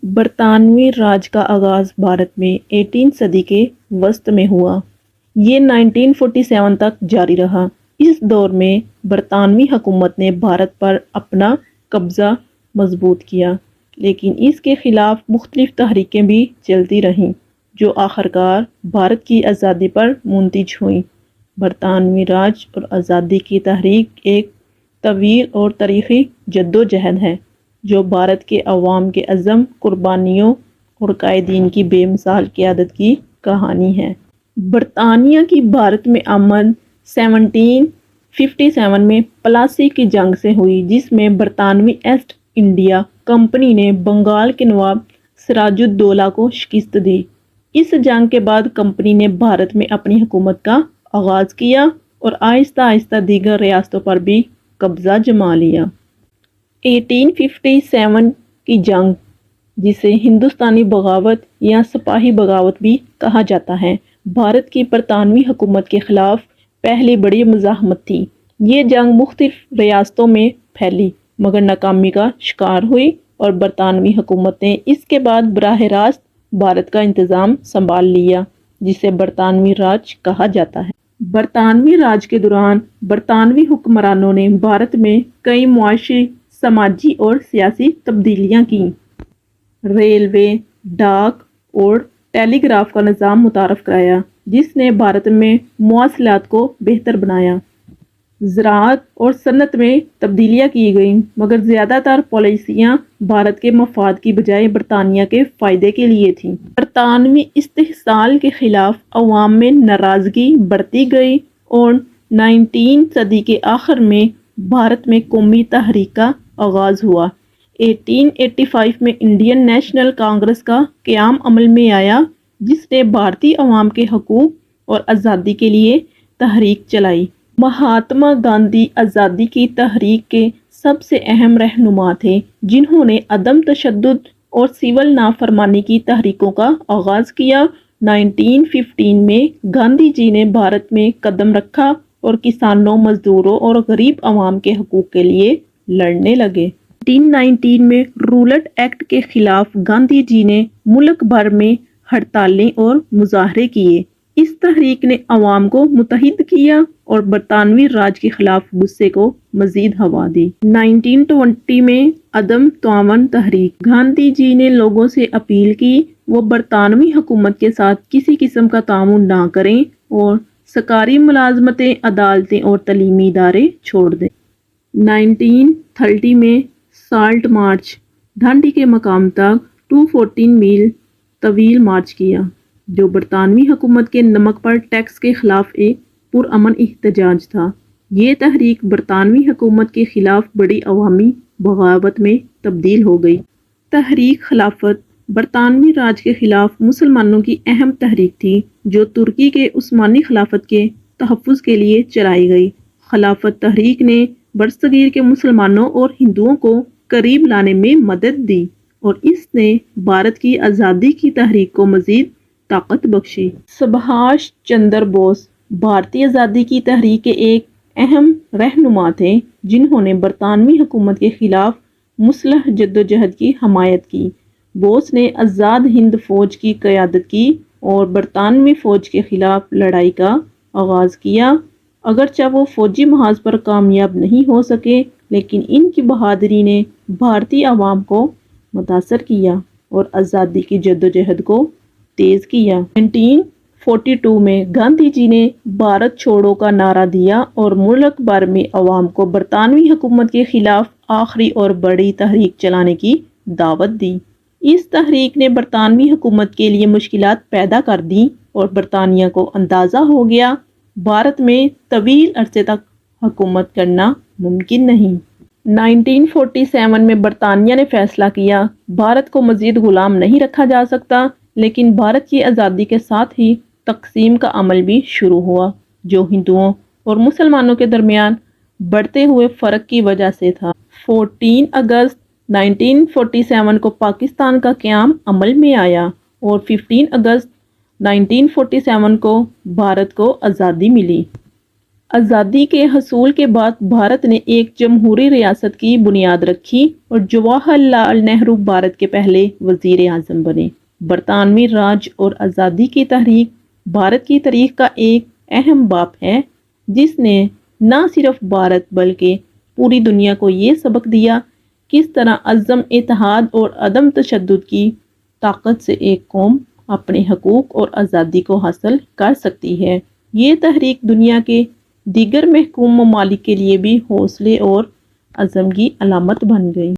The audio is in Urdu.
برطانوی راج کا آغاز بھارت میں 18 صدی کے وسط میں ہوا۔ یہ 1947 تک جاری رہا۔ اس دور میں برطانوی حکومت نے بھارت پر اپنا قبضہ مضبوط کیا، لیکن اس کے خلاف مختلف تحریکیں بھی چلتی رہیں، جو آخرکار بھارت کی آزادی پر منتج ہوئیں۔ برطانوی راج اور آزادی کی تحریک ایک طویل اور تاریخی جدوجہد ہے، جو بھارت کے عوام کے عزم، قربانیوں اور قائدین کی بے مثال قیادت کی کہانی ہے۔ برطانیہ کی بھارت میں آمد 1757 میں پلاسی کی جنگ سے ہوئی، جس میں برطانوی ایسٹ انڈیا کمپنی نے بنگال کے نواب سراج الدولہ کو شکست دی۔ اس جنگ کے بعد کمپنی نے بھارت میں اپنی حکومت کا آغاز کیا اور آہستہ آہستہ دیگر ریاستوں پر بھی قبضہ جما لیا۔ 1857 کی جنگ، جسے ہندوستانی بغاوت یا سپاہی بغاوت بھی کہا جاتا ہے، بھارت کی برطانوی حکومت کے خلاف پہلی بڑی مزاحمت تھی۔ یہ جنگ مختلف ریاستوں میں پھیلی مگر ناکامی کا شکار ہوئی اور برطانوی حکومت نے اس کے بعد براہ راست بھارت کا انتظام سنبھال لیا، جسے برطانوی راج کہا جاتا ہے۔ برطانوی راج کے دوران برطانوی حکمرانوں نے بھارت میں کئی معاشی، سماجی اور سیاسی تبدیلیاں کیں۔ ریلوے، ڈاک اور ٹیلی گراف کا نظام متعارف کرایا، جس نے بھارت میں مواصلات کو بہتر بنایا۔ زراعت اور صنعت میں تبدیلیاں کی گئیں، مگر زیادہ تر پالیسیاں بھارت کے مفاد کی بجائے برطانیہ کے فائدے کے لیے تھیں۔ برطانوی استحصال کے خلاف عوام میں ناراضگی بڑھتی گئی اور 19 صدی کے آخر میں بھارت میں قومی تحریک کا آغاز ہوا۔ 1885 میں انڈین نیشنل کانگریس کا قیام عمل میں آیا، جس نے بھارتی عوام کے حقوق اور آزادی کے لیے تحریک چلائی۔ مہاتما گاندھی آزادی کی تحریک کے سب سے اہم رہنما تھے، جنہوں نے عدم تشدد اور سول نافرمانی کی تحریکوں کا آغاز کیا۔ 1915 میں گاندھی جی نے بھارت میں قدم رکھا اور کسانوں، مزدوروں اور غریب عوام کے حقوق کے لیے لڑنے لگے۔ 1919 میں رولٹ ایکٹ کے خلاف گاندھی جی نے ملک بھر میں ہڑتالیں اور مظاہرے کیے۔ اس تحریک نے عوام کو متحد کیا اور برطانوی راج کے خلاف غصے کو مزید ہوا دی۔ 1920 میں عدم تعاون تحریک۔ گاندھی جی نے لوگوں سے اپیل کی وہ برطانوی حکومت کے ساتھ کسی قسم کا تعاون نہ کریں اور سرکاری ملازمتیں، عدالتیں اور تعلیمی ادارے چھوڑ دیں۔ 1930 میں سالٹ مارچ، ڈانڈی کے مقام تک 214 میل طویل مارچ کیا، جو برطانوی حکومت کے نمک پر ٹیکس کے خلاف ایک پرامن احتجاج تھا۔ یہ تحریک برطانوی حکومت کے خلاف بڑی عوامی بغاوت میں تبدیل ہو گئی۔ تحریک خلافت برطانوی راج کے خلاف مسلمانوں کی اہم تحریک تھی، جو ترکی کے عثمانی خلافت کے تحفظ کے لیے چلائی گئی۔ خلافت تحریک نے برصغیر کے مسلمانوں اور ہندوؤں کو قریب لانے میں مدد دی اور اس نے بھارت کی آزادی کی تحریک کو مزید طاقت بخشی۔ سبھاش چندر بوس بھارتی آزادی کی تحریک کے ایک اہم رہنما تھے، جنہوں نے برطانوی حکومت کے خلاف مسلح جدوجہد کی حمایت کی۔ بوس نے آزاد ہند فوج کی قیادت کی اور برطانوی فوج کے خلاف لڑائی کا آغاز کیا۔ اگرچہ وہ فوجی محاذ پر کامیاب نہیں ہو سکے، لیکن ان کی بہادری نے بھارتی عوام کو متاثر کیا اور آزادی کی جدوجہد کو تیز کیا۔ 1942 میں گاندھی جی نے بھارت چھوڑو کا نعرہ دیا اور ملک بھر میں عوام کو برطانوی حکومت کے خلاف آخری اور بڑی تحریک چلانے کی دعوت دی۔ اس تحریک نے برطانوی حکومت کے لیے مشکلات پیدا کر دیں اور برطانیہ کو اندازہ ہو گیا بھارت میں طویل عرصے تک حکومت کرنا ممکن نہیں۔ 1947 میں برطانیہ نے فیصلہ کیا بھارت کو مزید غلام نہیں رکھا جا سکتا، لیکن بھارت کی آزادی کے ساتھ ہی تقسیم کا عمل بھی شروع ہوا، جو ہندوؤں اور مسلمانوں کے درمیان بڑھتے ہوئے فرق کی وجہ سے تھا۔ 14 اگست 1947 کو پاکستان کا قیام عمل میں آیا اور 15 اگست 1947 کو بھارت کو آزادی ملی۔ آزادی کے حصول کے بعد بھارت نے ایک جمہوری ریاست کی بنیاد رکھی اور جواہر لال نہرو بھارت کے پہلے وزیر اعظم بنے۔ برطانوی راج اور آزادی کی تحریک بھارت کی تاریخ کا ایک اہم باب ہے، جس نے نہ صرف بھارت بلکہ پوری دنیا کو یہ سبق دیا کس طرح عزم، اتحاد اور عدم تشدد کی طاقت سے ایک قوم اپنے حقوق اور آزادی کو حاصل کر سکتی ہے۔ یہ تحریک دنیا کے دیگر محکوم ممالک کے لیے بھی حوصلے اور عزم کی علامت بن گئی۔